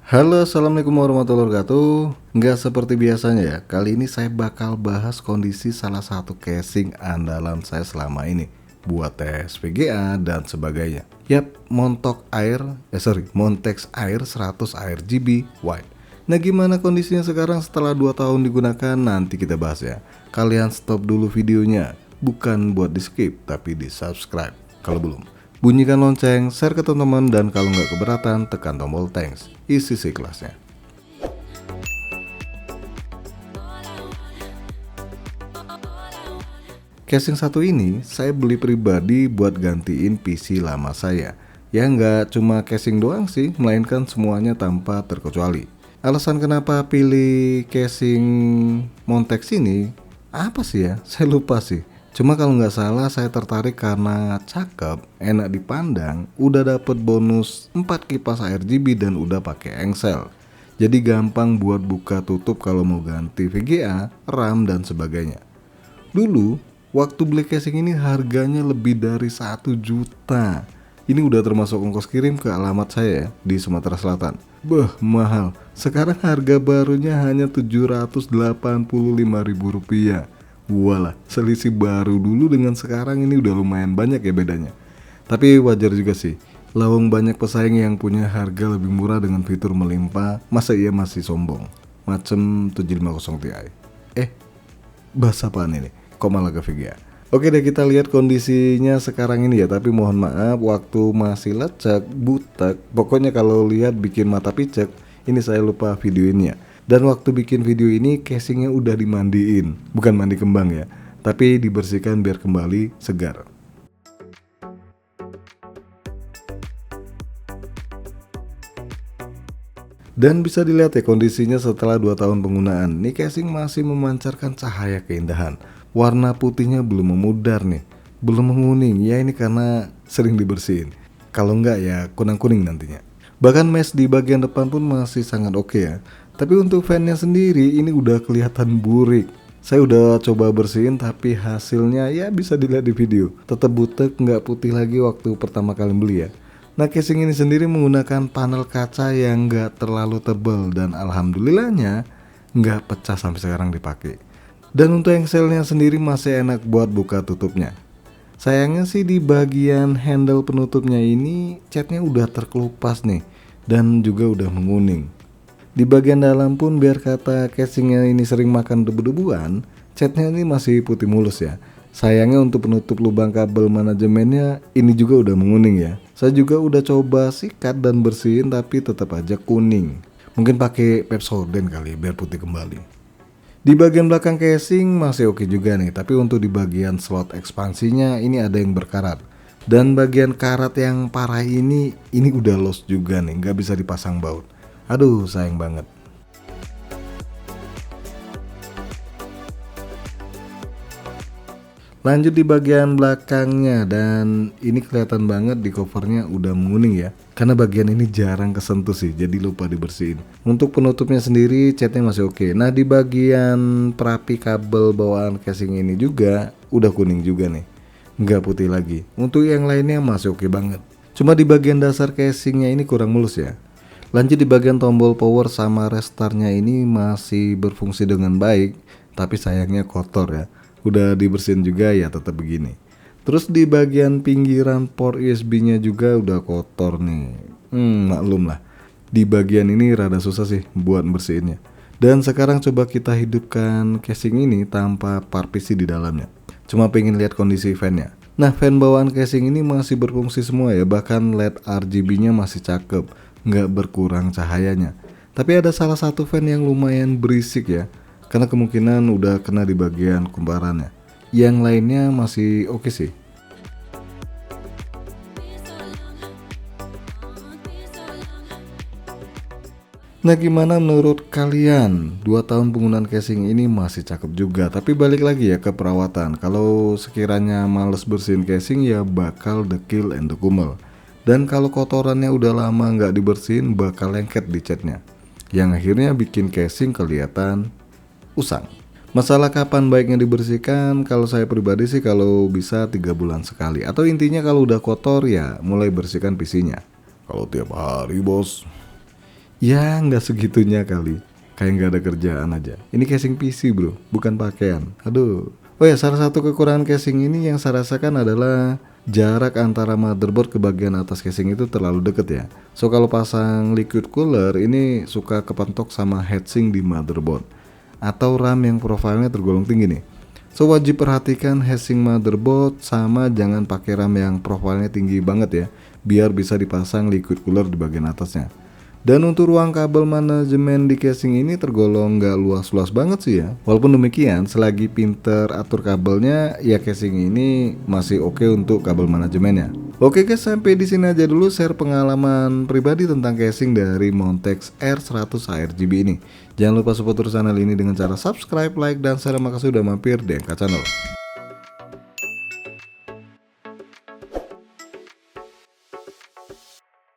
Halo, assalamualaikum warahmatullahi wabarakatuh. Nggak seperti biasanya ya, kali ini saya bakal bahas kondisi salah satu casing andalan saya selama ini buat tes VGA dan sebagainya. Yap, Montex Air 100 AirGB White. Nah, gimana kondisinya sekarang setelah 2 tahun digunakan? Nanti kita bahas ya. Kalian stop dulu videonya, bukan buat di skip tapi di subscribe kalau belum. Bunyikan lonceng, share ke teman-teman, dan kalau nggak keberatan, tekan tombol thanks. Isi kelasnya. Casing satu ini saya beli pribadi buat gantiin PC lama saya. Ya nggak cuma casing doang sih, melainkan semuanya tanpa terkecuali. Alasan kenapa pilih casing Montex ini apa sih ya? Saya lupa sih. Cuma kalau nggak salah saya tertarik karena cakep, enak dipandang, udah dapet bonus 4 kipas RGB dan udah pakai engsel. Jadi gampang buat buka tutup kalau mau ganti VGA, RAM dan sebagainya. Dulu waktu beli casing ini harganya lebih dari 1 juta. Ini udah termasuk ongkos kirim ke alamat saya ya, di Sumatera Selatan. Mahal. Sekarang harga barunya hanya Rp785.000. Walah, selisih baru dulu dengan sekarang ini udah lumayan banyak ya bedanya. Tapi wajar juga sih, lawang banyak pesaing yang punya harga lebih murah dengan fitur melimpah, masa ia masih sombong? Macem 750 Ti. Bahasa apaan ini? Kok malah ke VGA? Oke deh, kita lihat kondisinya sekarang ini ya. Tapi mohon maaf, waktu masih lecek, butek, pokoknya kalau lihat bikin mata picek, ini saya lupa videoinnya. Dan waktu bikin video ini casingnya udah dimandiin, bukan mandi kembang ya, tapi dibersihkan biar kembali segar. Dan bisa dilihat ya kondisinya setelah 2 tahun penggunaan. Nih casing masih memancarkan cahaya keindahan. Warna putihnya belum memudar nih, belum menguning. Ya ini karena sering dibersihin. Kalau enggak ya kunang-kuning nantinya. Bahkan mesh di bagian depan pun masih sangat oke ya. Tapi untuk fannya sendiri ini udah kelihatan burik. Saya udah coba bersihin tapi hasilnya ya bisa dilihat di video. Tetap butek, nggak putih lagi waktu pertama kali beli ya. Nah, casing ini sendiri menggunakan panel kaca yang nggak terlalu tebal dan alhamdulillahnya nggak pecah sampai sekarang dipakai. Dan untuk engselnya sendiri masih enak buat buka tutupnya. Sayangnya sih di bagian handle penutupnya ini catnya udah terkelupas nih dan juga udah menguning. Di bagian dalam pun biar kata casingnya ini sering makan debu-debuan, catnya ini masih putih mulus ya. Sayangnya untuk penutup lubang kabel manajemennya ini juga udah menguning ya. Saya juga udah coba sikat dan bersihin tapi tetap aja kuning. Mungkin pakai Pepsodent kali biar putih kembali. Di bagian belakang casing masih oke juga nih, tapi untuk di bagian slot ekspansinya ini ada yang berkarat. Dan bagian karat yang parah ini udah lost juga nih, nggak bisa dipasang baut. Aduh, sayang banget. Lanjut di bagian belakangnya, dan ini kelihatan banget di covernya udah menguning ya. Karena bagian ini jarang kesentuh sih, jadi lupa dibersihin. Untuk penutupnya sendiri catnya masih oke. Nah, di bagian perapi kabel bawaan casing ini juga udah kuning juga nih, nggak putih lagi. Untuk yang lainnya masih oke banget. Cuma di bagian dasar casingnya ini kurang mulus ya. Lanjut di bagian tombol power sama restartnya ini masih berfungsi dengan baik, tapi sayangnya kotor ya. Udah dibersihin juga ya tetap begini. Terus di bagian pinggiran port USB-nya juga udah kotor nih. Maklum lah. Di bagian ini rada susah sih buat bersihinnya. Dan sekarang coba kita hidupkan casing ini tanpa part PC di dalamnya. Cuma pengen lihat kondisi fan-nya. Nah, fan bawaan casing ini masih berfungsi semua ya, bahkan LED RGB-nya masih cakep, nggak berkurang cahayanya. Tapi ada salah satu fan yang lumayan berisik ya, karena kemungkinan udah kena di bagian kumparannya. Yang lainnya masih oke sih. Nah, gimana menurut kalian? 2 tahun penggunaan casing ini masih cakep juga, tapi balik lagi ya ke perawatan. Kalau sekiranya males bersihin casing ya bakal dekil and kumel. Dan kalau kotorannya udah lama nggak dibersihin bakal lengket di catnya, yang akhirnya bikin casing kelihatan usang. Masalah kapan baiknya dibersihkan, kalau saya pribadi sih kalau bisa 3 bulan sekali. Atau intinya kalau udah kotor ya mulai bersihkan PC-nya. Kalau tiap hari bos, Ya nggak segitunya kali, kayak nggak ada kerjaan aja. Ini casing PC bro, bukan pakaian. Aduh. Oh ya, salah satu kekurangan casing ini yang saya rasakan adalah jarak antara motherboard ke bagian atas casing itu terlalu deket ya. So kalau pasang liquid cooler ini suka kepentok sama heatsink di motherboard atau RAM yang profilnya tergolong tinggi nih. So wajib perhatikan heatsink motherboard sama jangan pakai RAM yang profilnya tinggi banget ya, biar bisa dipasang liquid cooler di bagian atasnya. Dan untuk ruang kabel manajemen di casing ini tergolong nggak luas-luas banget sih ya. Walaupun demikian, selagi pinter atur kabelnya, ya casing ini masih oke untuk kabel manajemennya. Oke guys, sampai di sini aja dulu share pengalaman pribadi tentang casing dari Montex R100 ARGB ini. Jangan lupa support terus channel ini dengan cara subscribe, like, dan share. Makasih udah mampir di Angka Channel.